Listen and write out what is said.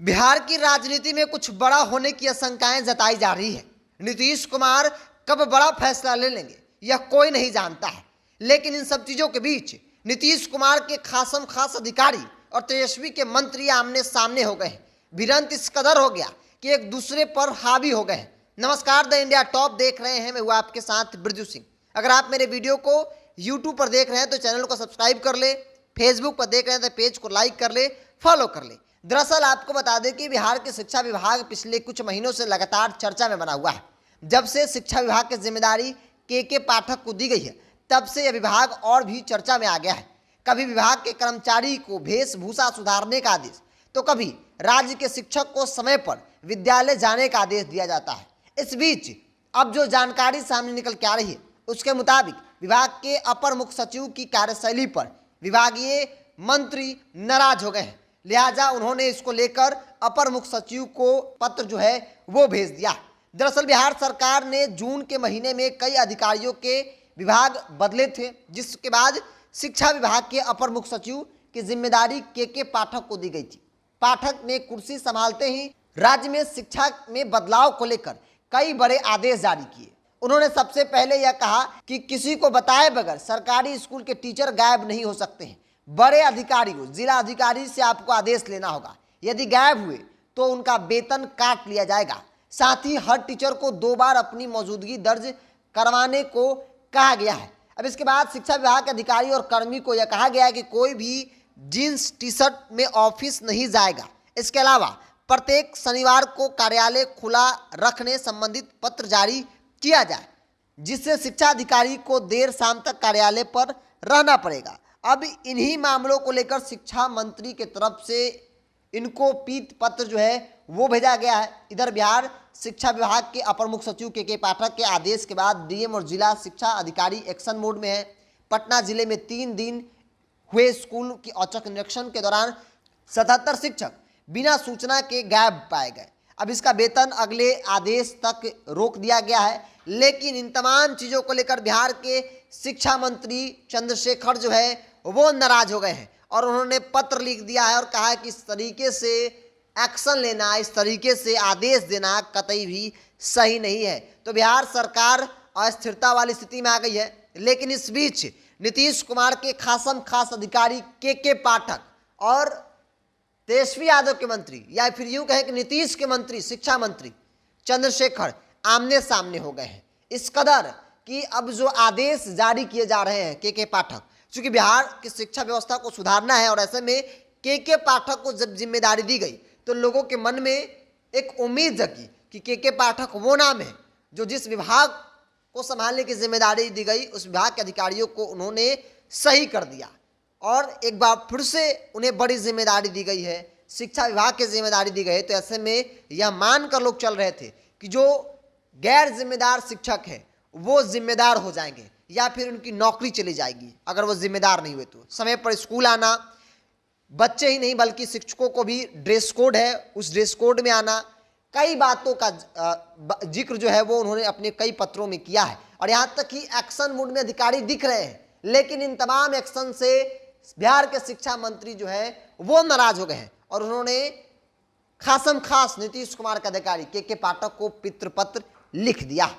बिहार की राजनीति में कुछ बड़ा होने की आशंकाएं जताई जा रही है। नीतीश कुमार कब बड़ा फैसला ले लेंगे यह कोई नहीं जानता है, लेकिन इन सब चीजों के बीच नीतीश कुमार के खासम खास अधिकारी और तेजस्वी के मंत्री आमने सामने हो गए हैं। भिड़ंत इस कदर हो गया कि एक दूसरे पर हावी हो गए हैं। नमस्कार, द इंडिया टॉप देख रहे हैं, मैं हूं आपके साथ ब्रजू सिंह। अगर आप मेरे वीडियो को यूट्यूब पर देख रहे हैं तो चैनल को सब्सक्राइब कर ले, फेसबुक पर देख रहे हैं तो पेज को लाइक कर ले, फॉलो कर ले। दरअसल आपको बता दें कि बिहार के शिक्षा विभाग पिछले कुछ महीनों से लगातार चर्चा में बना हुआ है। जब से शिक्षा विभाग की जिम्मेदारी के पाठक को दी गई है, तब से यह विभाग और भी चर्चा में आ गया है। कभी विभाग के कर्मचारी को वेशभूषा सुधारने का आदेश, तो कभी राज्य के शिक्षक को समय पर विद्यालय जाने का आदेश दिया जाता है। इस बीच अब जो जानकारी सामने निकल के आ रही है, उसके मुताबिक विभाग के अपर मुख्य सचिव की कार्यशैली पर विभागीय मंत्री नाराज हो गए हैं। लिहाजा उन्होंने इसको लेकर अपर मुख्य सचिव को पत्र जो है वो भेज दिया। दरअसल बिहार सरकार ने जून के महीने में कई अधिकारियों के विभाग बदले थे, जिसके बाद शिक्षा विभाग के अपर मुख्य सचिव की जिम्मेदारी के पाठक को दी गई थी। पाठक ने कुर्सी संभालते ही राज्य में शिक्षा में बदलाव को लेकर कई बड़े आदेश जारी किए। उन्होंने सबसे पहले यह कहा कि किसी को बताए बगैर सरकारी स्कूल के टीचर गायब नहीं हो सकते हैं। बड़े अधिकारी को, जिला अधिकारी से आपको आदेश लेना होगा। यदि गायब हुए तो उनका वेतन काट लिया जाएगा। साथ ही हर टीचर को 2 बार अपनी मौजूदगी दर्ज करवाने को कहा गया है। अब इसके बाद शिक्षा विभाग के अधिकारी और कर्मी को यह कहा गया है कि कोई भी जींस टी शर्ट में ऑफिस नहीं जाएगा। इसके अलावा प्रत्येक शनिवार को कार्यालय खुला रखने संबंधित पत्र जारी किया जाए, जिससे शिक्षा अधिकारी को देर शाम तक कार्यालय पर रहना पड़ेगा। अब इन्हीं मामलों को लेकर शिक्षा मंत्री के तरफ से इनको पीत पत्र जो है वो भेजा गया है। इधर बिहार शिक्षा विभाग के अपर मुख्य सचिव के पाठक के आदेश के बाद डीएम और जिला शिक्षा अधिकारी एक्शन मोड में है। पटना जिले में 3 दिन हुए स्कूल की औचक निरीक्षण के दौरान 77 शिक्षक बिना सूचना के गायब पाए गए। अब इसका वेतन अगले आदेश तक रोक दिया गया है। लेकिन इन तमाम चीज़ों को लेकर बिहार के शिक्षा मंत्री चंद्रशेखर जो है वो नाराज हो गए हैं और उन्होंने पत्र लिख दिया है और कहा है कि इस तरीके से एक्शन लेना, इस तरीके से आदेश देना कतई भी सही नहीं है। तो बिहार सरकार अस्थिरता वाली स्थिति में आ गई है। लेकिन इस बीच नीतीश कुमार के खासम खास अधिकारी के पाठक और तेजस्वी यादव के मंत्री, या फिर यूं कहें कि नीतीश के मंत्री शिक्षा मंत्री चंद्रशेखर आमने सामने हो गए हैं। इस कदर कि अब जो आदेश जारी किए जा रहे हैं के पाठक, चूंकि बिहार की शिक्षा व्यवस्था को सुधारना है और ऐसे में के पाठक को जब जिम्मेदारी दी गई तो लोगों के मन में एक उम्मीद जगी कि के पाठक वो नाम है जो जिस विभाग को संभालने की जिम्मेदारी दी गई उस विभाग के अधिकारियों को उन्होंने सही कर दिया और एक बार फिर से उन्हें बड़ी जिम्मेदारी दी गई है, शिक्षा विभाग की जिम्मेदारी दी गई है। तो ऐसे में यह मानकर लोग चल रहे थे कि जो गैर जिम्मेदार शिक्षक है वो जिम्मेदार हो जाएंगे या फिर उनकी नौकरी चली जाएगी अगर वो जिम्मेदार नहीं हुए तो। समय पर स्कूल आना, बच्चे ही नहीं बल्कि शिक्षकों को भी ड्रेस कोड है, उस ड्रेस कोड में आना, कई बातों का जिक्र जो है वो उन्होंने अपने कई पत्रों में किया है। और यहाँ तक कि एक्शन मोड में अधिकारी दिख रहे हैं, लेकिन इन तमाम एक्शन से बिहार के शिक्षा मंत्री जो है वो नाराज हो गए हैं और उन्होंने खासम खास नीतीश कुमार के अधिकारी के पाठक को पितृपत्र लिख दिया।